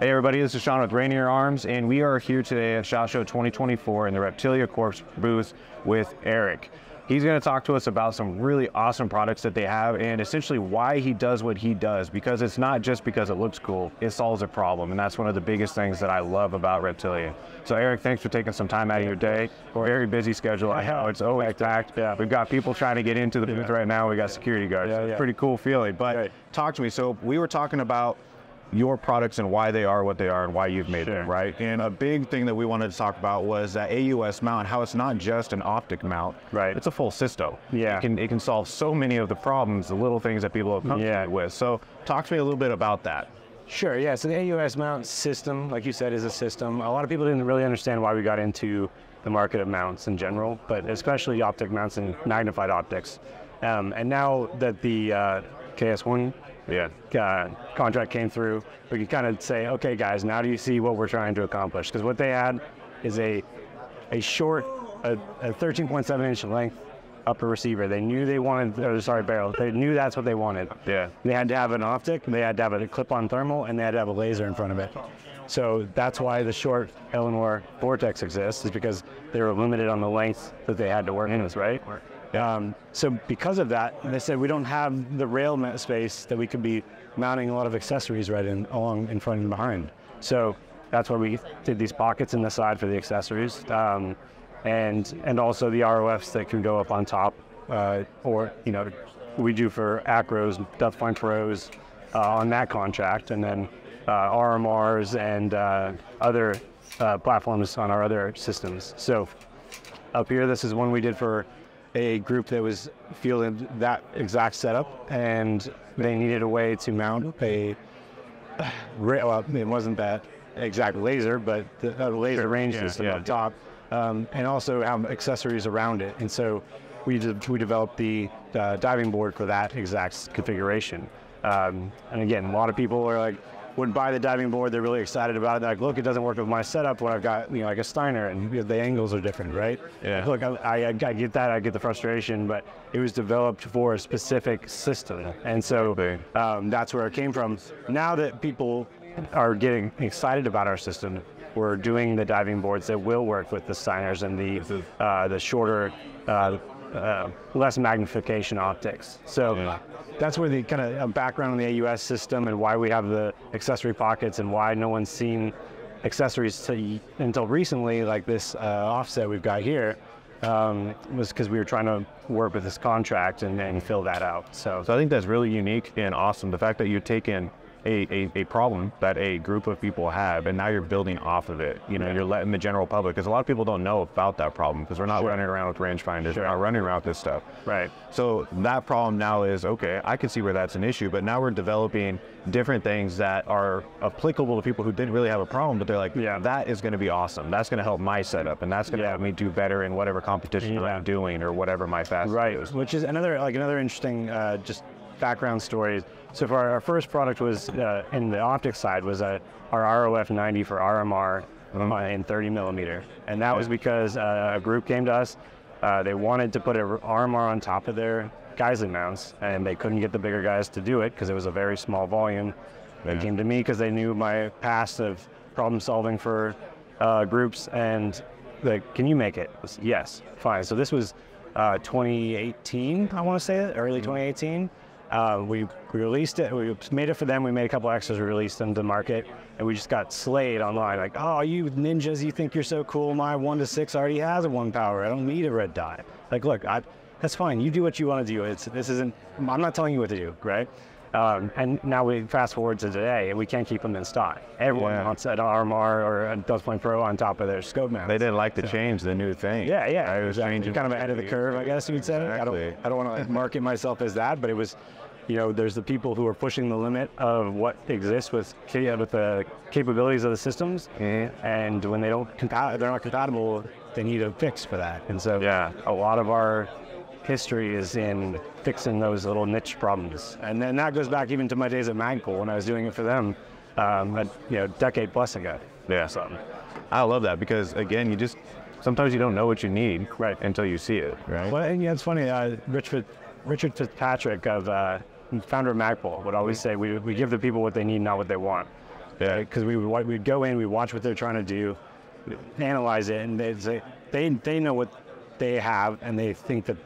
Hey everybody, this is Sean with Rainier Arms, and we are here today at SHOT Show 2024 in the Reptilia Corp booth with Eric. He's going to talk to us about some really awesome products that they have and essentially why he does what he does, because it's not just because it looks cool, it solves a problem, and that's one of the biggest things that I love about Reptilia. So Eric, thanks for taking some time out of your day. Very busy schedule. I know it's always packed. Yeah. We've got people trying to get into the booth right now. We got security guards. It's a pretty cool feeling. But talk to me. So we were talking about your products and why they are what they are and why you've made them, right? And a big thing that we wanted to talk about was that AUS mount, how it's not just an optic mount, right? It's a full system. Yeah. It can solve so many of the problems, the little things that people have come with. So talk to me a little bit about that. Sure, yeah, so the AUS mount system, like you said, is a system. A lot of people didn't really understand why we got into the market of mounts in general, but especially optic mounts and magnified optics. And now that the KS1 contract came through, we can kind of say, okay guys, now do you see what we're trying to accomplish? Because what they had is a short, a 13.7 inch length upper receiver. They knew they wanted, barrel. They knew that's what they wanted. Yeah. They had to have an optic, they had to have a clip-on thermal, and they had to have a laser in front of it. So that's why the short Eleanor Vortex exists, is because they were limited on the length that they had to work with, right? So because of that, they said we don't have the rail space that we could be mounting a lot of accessories right along in front and behind. So that's why we did these pockets in the side for the accessories, and also the ROFs that can go up on top, or we do for acros, depth point pros on that contract, and then RMRs and other platforms on our other systems. So up here, this is one we did for a group that was fielding that exact setup, and they needed a way to mount it wasn't that exact laser, but the laser range system up top, and also have accessories around it. And so we developed the diving board for that exact configuration. And again, a lot of people are like, would buy the diving board, they're really excited about it. They're like, look, it doesn't work with my setup when I've got like a Steiner, and the angles are different, right? Yeah. Look, I get that, I get the frustration, but it was developed for a specific system, and so that's where it came from. Now that people are getting excited about our system, we're doing the diving boards that will work with the Steiners and the shorter, less magnification optics. So that's where the kind of background on the AUS system and why we have the accessory pockets and why no one's seen accessories until recently, like this offset we've got here, was because we were trying to work with this contract and fill that out. So I think that's really unique and awesome. The fact that you take in a problem that a group of people have, and now you're building off of it. You're letting the general public, because a lot of people don't know about that problem, because we're not running around with rangefinders, we're not running around with this stuff. Right. So that problem now is, okay, I can see where that's an issue, but now we're developing different things that are applicable to people who didn't really have a problem, but they're like, that is going to be awesome. That's going to help my setup, and that's going to help me do better in whatever competition I'm doing or whatever my fast is. Which is another interesting just background story. So for our first product was in the optic side was our ROF 90 for RMR in 30 millimeter, and that was because a group came to us. They wanted to put an RMR on top of their Geisley mounts, and they couldn't get the bigger guys to do it because it was a very small volume. They came to me because they knew my past of problem solving for groups, and like, can you make it? I said, yes, fine. So this was 2018, I want to say it, early 2018. We released it, we made it for them, we made a couple extras, we released them to market, and we just got slayed online, like, oh, you ninjas, you think you're so cool, my 1-6 already has a 1 power, I don't need a red dye. Like, look, that's fine, you do what you want to do, I'm not telling you what to do, right? And now we fast forward to today, and we can't keep them in stock. Everyone wants an RMR or a Dust Point Pro on top of their scope mounts. They didn't like to change the new thing. It was changing, kind of ahead of the curve, I guess you would say. Exactly. I don't want to like market myself as that, but it was, there's the people who are pushing the limit of what exists with the capabilities of the systems, and when they're not compatible, they need a fix for that. And so a lot of our history is in fixing those little niche problems. And then that goes back even to my days at Magpul when I was doing it for them, a decade plus ago. Yeah. So I love that, because again, sometimes you don't know what you need until you see it, right? Well, and it's funny, Richard Fitzpatrick, founder of Magpul, would always say, we give the people what they need, not what they want. Yeah. Because we'd go in, we watch what they're trying to do, analyze it, and they'd say they know what they have, and they think that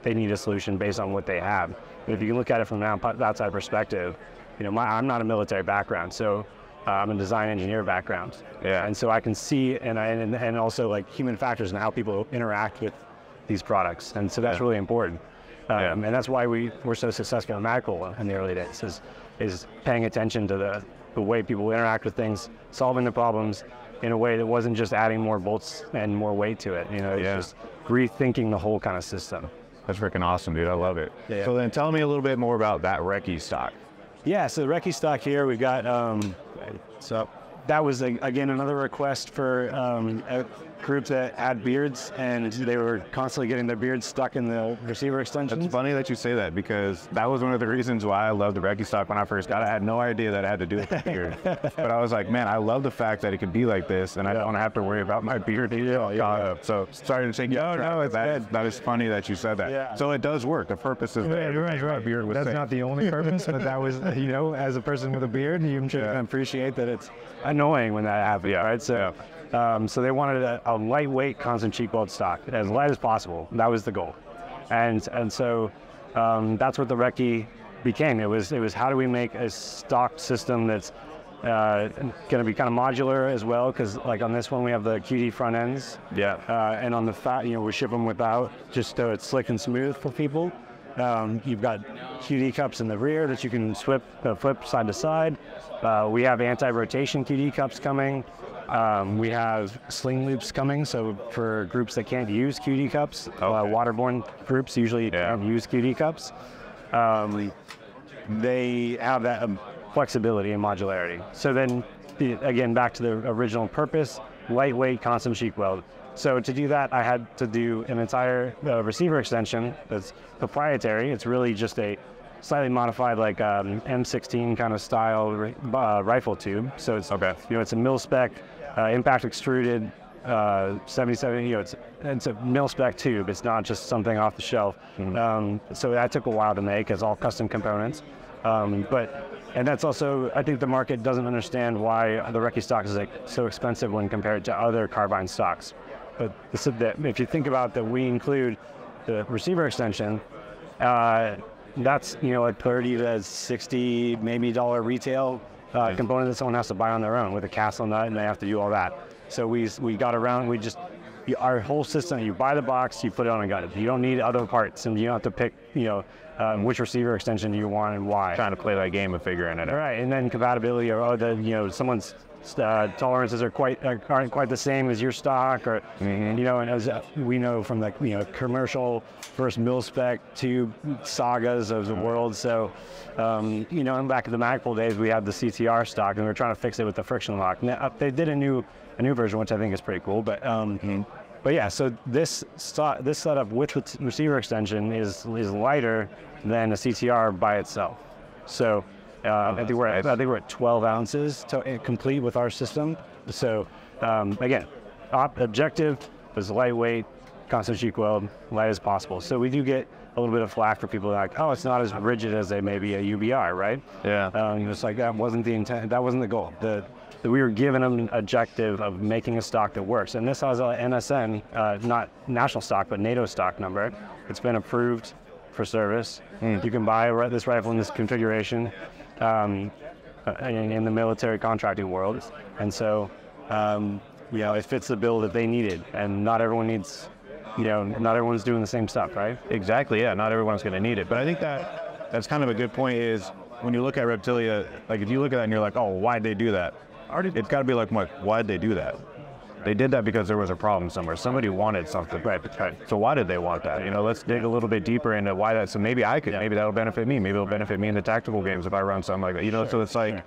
they need a solution based on what they have. But if you can look at it from an outside perspective, I'm not a military background, so I'm a design engineer background. Yeah. And so I can see and also like human factors and how people interact with these products, and so that's really important. And that's why we're so successful in medical in the early days, is paying attention to the way people interact with things, solving the problems in a way that wasn't just adding more bolts and more weight to it. It's just rethinking the whole kind of system. That's freaking awesome, dude. I love it. Yeah. So then tell me a little bit more about that Recce stock. Yeah, so the Recce stock here, we've got, so that was, again, another request for a group that had beards, and they were constantly getting their beards stuck in the receiver extensions. It's funny that you say that, because that was one of the reasons why I loved the Recce stock when I first got it. I had no idea that it had to do with the beard. But I was like, man, I love the fact that it could be like this, and I don't have to worry about my beard. So starting to think, that is funny that you said that. Yeah. So it does work. The purpose is there. Right. Beard was That's safe. not the only purpose, but that was, as a person with a beard, you can appreciate that it's annoying when that happens, right? So, so they wanted a lightweight constant cheek weld stock, as light as possible. That was the goal, and so that's what the Recce became. It was how do we make a stock system that's going to be kind of modular as well, because like on this one we have the QD front ends, and on the fat, we ship them without, just so it's slick and smooth for people. You've got QD cups in the rear that you can flip side to side. We have anti-rotation QD cups coming. We have sling loops coming, so for groups that can't use QD cups, waterborne groups usually can't use QD cups. They have that flexibility and modularity. So then, again, back to the original purpose, lightweight, constant cheek weld. So to do that, I had to do an entire receiver extension that's proprietary. It's really just a slightly modified, like M16 kind of style rifle tube. So it's it's a mil spec, impact extruded 77. It's a mil spec tube. It's not just something off the shelf. So that took a while to make, as all custom components. And that's also, I think the market doesn't understand why the Recce stock is so expensive when compared to other carbine stocks. But if you think about that, we include the receiver extension. That's a 30 to 60 maybe dollar retail component that someone has to buy on their own with a castle nut, and they have to do all that. So we got around. Our whole system. You buy the box, you put it on a gun. You don't need other parts, and you don't have to pick which receiver extension you want and why. Trying to play that game of figuring it out. Right, and then compatibility, or someone's tolerances aren't quite the same as your stock, or and as we know from the commercial versus mil spec tube sagas of the world. So and back in the Magpul days, we had the CTR stock, and we were trying to fix it with the friction lock. Now, they did a new version, which I think is pretty cool. But yeah, so this setup with receiver extension is lighter than a CTR by itself. So I think we're at 12 ounces complete with our system. So again, objective was lightweight, constant cheek weld, light as possible. So we do get a little bit of flack for people like, oh, it's not as rigid as maybe a UBR, right? Yeah. It's like that wasn't the intent. That wasn't the goal. We were given an objective of making a stock that works, and this has an NSN, not national stock, but NATO stock number. It's been approved for service. You can buy this rifle in this configuration in the military contracting world, and so it fits the bill that they needed, and not everyone needs. Not everyone's doing the same stuff, right? Exactly. Yeah. Not everyone's going to need it, but I think that's kind of a good point. Is when you look at Reptilia, like if you look at that and you're like, oh, why'd they do that? It's got to be like, why'd they do that? They did that because there was a problem somewhere. Somebody wanted something. Right. So why did they want that? Let's dig a little bit deeper into why that. So maybe maybe that'll benefit me. Maybe it'll benefit me in the tactical games if I run something like that. So it's like,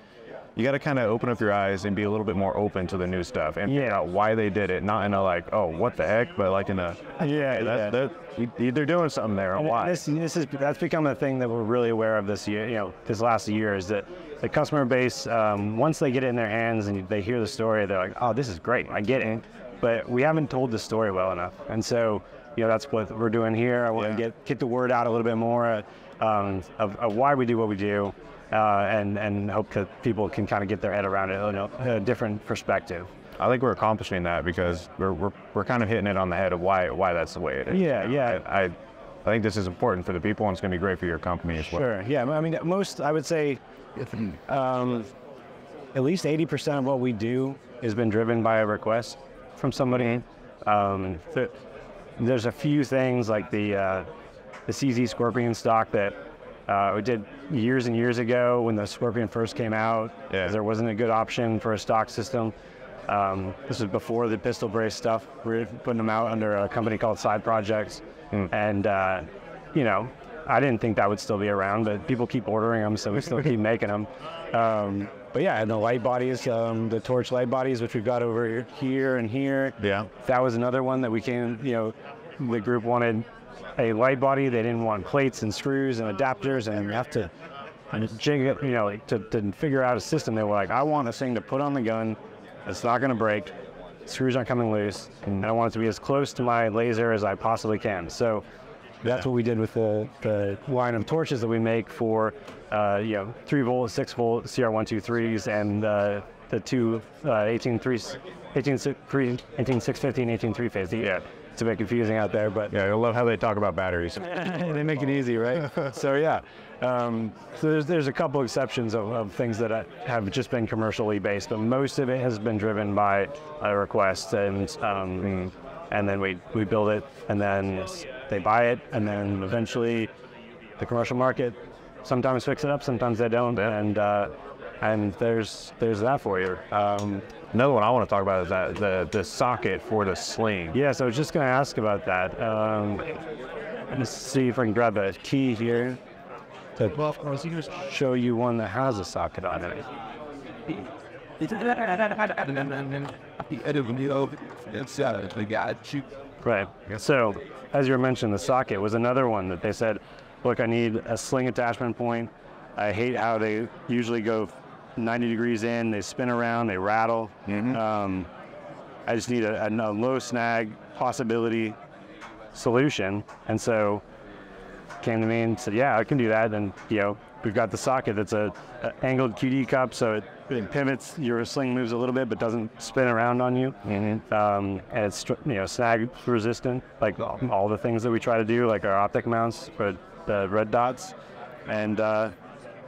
you got to kind of open up your eyes and be a little bit more open to the new stuff and figure out why they did it. Not in a like, oh, what the heck, but like in a they're doing something there. Or why? That's become a thing that we're really aware of this year. This last year is that the customer base, once they get it in their hands and they hear the story, they're like, oh, this is great, I get it. But we haven't told the story well enough, and so that's what we're doing here. I want to get the word out a little bit more of why we do what we do. and hope that people can kind of get their head around it, a different perspective. I think we're accomplishing that because we're kind of hitting it on the head of why that's the way it is. Yeah. I think this is important for the people, and it's going to be great for your company as well. Sure. Yeah. I mean, I would say, at least 80% of what we do has been driven by a request from somebody. There's a few things like the CZ Scorpion stock that we did years and years ago when the Scorpion first came out. Yeah. There wasn't a good option for a stock system. This was before the pistol brace stuff. We were putting them out under a company called Side Projects. And, I didn't think that would still be around, but people keep ordering them, so we still keep making them. But yeah, and the light bodies, the Torch light bodies, which we've got over here and here. Yeah. That was another one that we came, the group wanted a light body. They didn't want plates and screws and adapters, and you have to jig it, to figure out a system. They were like, I want this thing to put on the gun. It's not going to break. Screws aren't coming loose, and I want it to be as close to my laser as I possibly can. So that's what we did with the line of torches that we make for 3 volt, 6 volt CR123s and the two 18650 and 18 3-phase. Yeah, it's a bit confusing out there, but yeah, I love how they talk about batteries. They make it easy, right? So yeah, so there's a couple exceptions of things that have just been commercially based, but most of it has been driven by a request, and then we build it, and then they buy it, and then eventually the commercial market sometimes picks it up, sometimes they don't, and there's that for you. Another one I want to talk about is the socket for the sling. Yeah, so I was just going to ask about that. Let's see if I can grab a key here to show you one that has a socket on it. Right. So, as you mentioned, the socket was another one that they said, look, I need a sling attachment point. I hate how they usually go 90 degrees in, they spin around, they rattle. I just need a low snag possibility solution. And so came to me and said, yeah, I can do that. And we've got the socket that's a angled QD cup, so it pivots, your sling moves a little bit but doesn't spin around on you. And it's snag resistant, like all the things that we try to do, like our Optic mounts for the red dots. And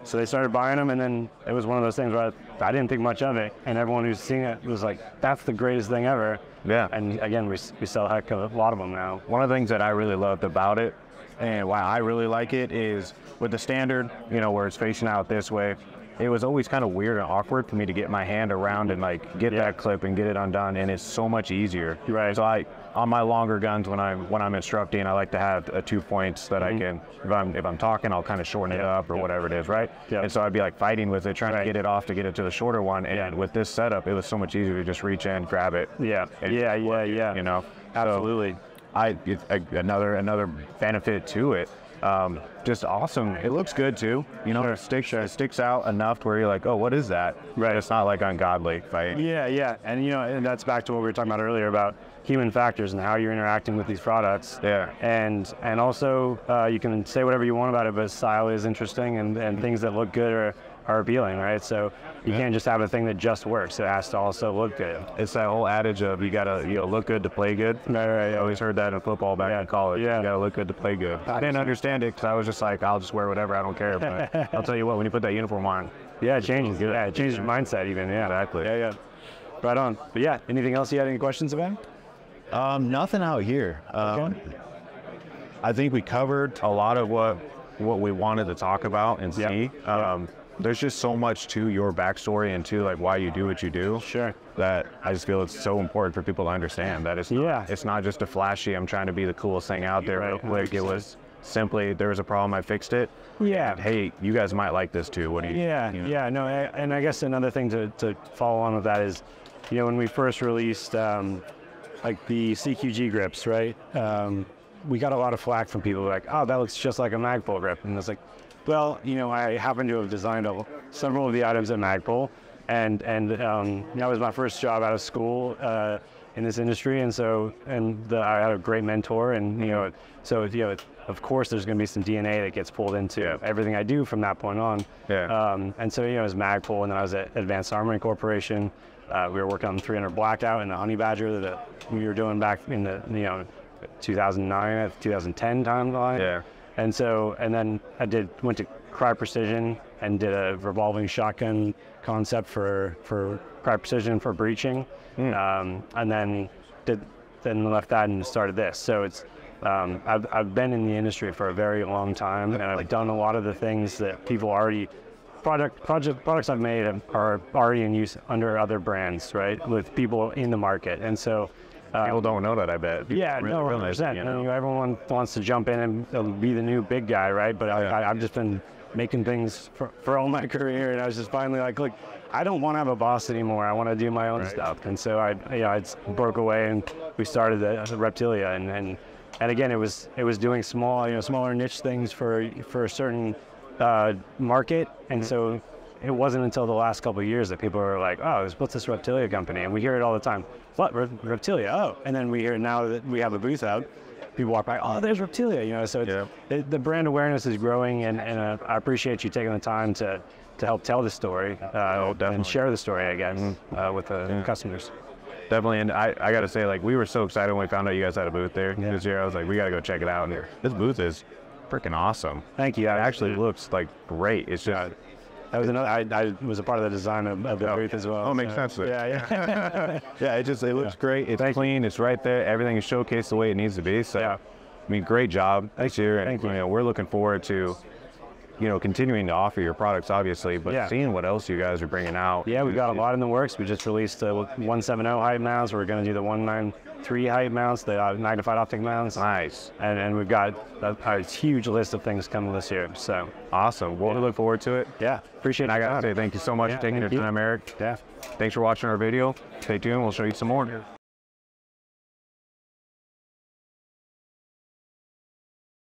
so they started buying them, and then it was one of those things where I didn't think much of it, and everyone who's seeing it was like, that's the greatest thing ever. Yeah. And again, we sell a heck of a lot of them now. One of the things that I really loved about it, and why I really like it, is with the standard, where it's facing out this way, it was always kind of weird and awkward for me to get my hand around and get that clip and get it undone, and it's so much easier. Right. So on my longer guns, when I'm instructing, I like to have 2 points that I can, if I'm talking, I'll kind of shorten it up or whatever it is, right? And so I'd be fighting with it, trying to get it off to get it to the shorter one, and with this setup, it was so much easier to just reach in, grab it. Yeah. Absolutely. Another benefit to it. Just awesome. It looks good too. It sticks out enough to where you're like, oh, what is that? Right. It's not ungodly. Yeah. And that's back to what we were talking about earlier about human factors and how you're interacting with these products. Yeah. And also you can say whatever you want about it, but style is interesting, and things that look good are appealing, right? So you can't just have a thing that just works. It has to also look good. It's that whole adage of you gotta look good to play good. Right. I always heard that in football back in college. Yeah. You gotta look good to play good. I didn't understand it because I was just like, I'll just wear whatever, I don't care. But I'll tell you what, when you put that uniform on, it changes. Yeah, it changes your mindset even. Yeah. Exactly. Yeah. Right on. But yeah, anything else you had any questions about? Nothing out here. Okay. I think we covered a lot of what we wanted to talk about and see. There's just so much to your backstory and to why you do what you do. Sure. That I just feel it's so important for people to understand that it's not just a flashy, I'm trying to be the coolest thing out there real quick. It was simply, there was a problem, I fixed it. Yeah. And, hey, you guys might like this too. What do you? Yeah. No, and I guess another thing to follow on with that is, when we first released the CQG grips, right? We got a lot of flack from people like, oh, that looks just like a Magpul grip, and it's like, well, I happen to have designed several of the items at Magpul, and that was my first job out of school. in this industry, and I had a great mentor, and of course there's going to be some DNA that gets pulled into everything I do from that point on. And so it was Magpul, and then I was at Advanced Armoring Corporation. We were working on the 300 Blackout and the Honey Badger that we were doing back in the 2009, 2010 timeline. And then I went to Cry Precision and did a revolving shotgun concept for Cry Precision for breaching, and then left that and started this. So it's I've been in the industry for a very long time, and I've done a lot of the things that people already products I've made are already in use under other brands, right? With people in the market, and so. People don't know that, I bet. Yeah, no, 100%. Everyone wants to jump in and be the new big guy, right? But I've just been making things for all my career, and I was just finally like, look, I don't want to have a boss anymore. I want to do my own stuff. And so I broke away, and we started the Reptilia, and again, it was doing smaller niche things for a certain market, and so. It wasn't until the last couple of years that people were like, oh, what's this Reptilia company? And we hear it all the time. What, Reptilia? Oh. And then we hear now that we have a booth out, people walk by, oh, there's Reptilia. So the brand awareness is growing, and I appreciate you taking the time to help tell the story and share the story, I guess, with the customers. Definitely, and I got to say, like, we were so excited when we found out you guys had a booth there this year. I was like, we got to go check it out. And this booth is freaking awesome. Thank you. It actually looks like great. It's just... That was another. I was a part of the design of the booth as well. Oh, makes sense. Yeah. Yeah, it looks great. It's clean. It's right there. Everything is showcased the way it needs to be. So, I mean, great job this year. Thank you. We're looking forward to, continuing to offer your products, obviously, but seeing what else you guys are bringing out. Yeah, we've got a lot in the works. We just released the 170 height mounts. We're going to do the 193 height mounts, the magnified optic mounts. Nice. And we've got a huge list of things coming this year. So awesome. Well, we look forward to it. Yeah, appreciate it. And I got to say thank you so much for taking your time, Eric. Yeah. Thanks for watching our video. Stay tuned. We'll show you some more.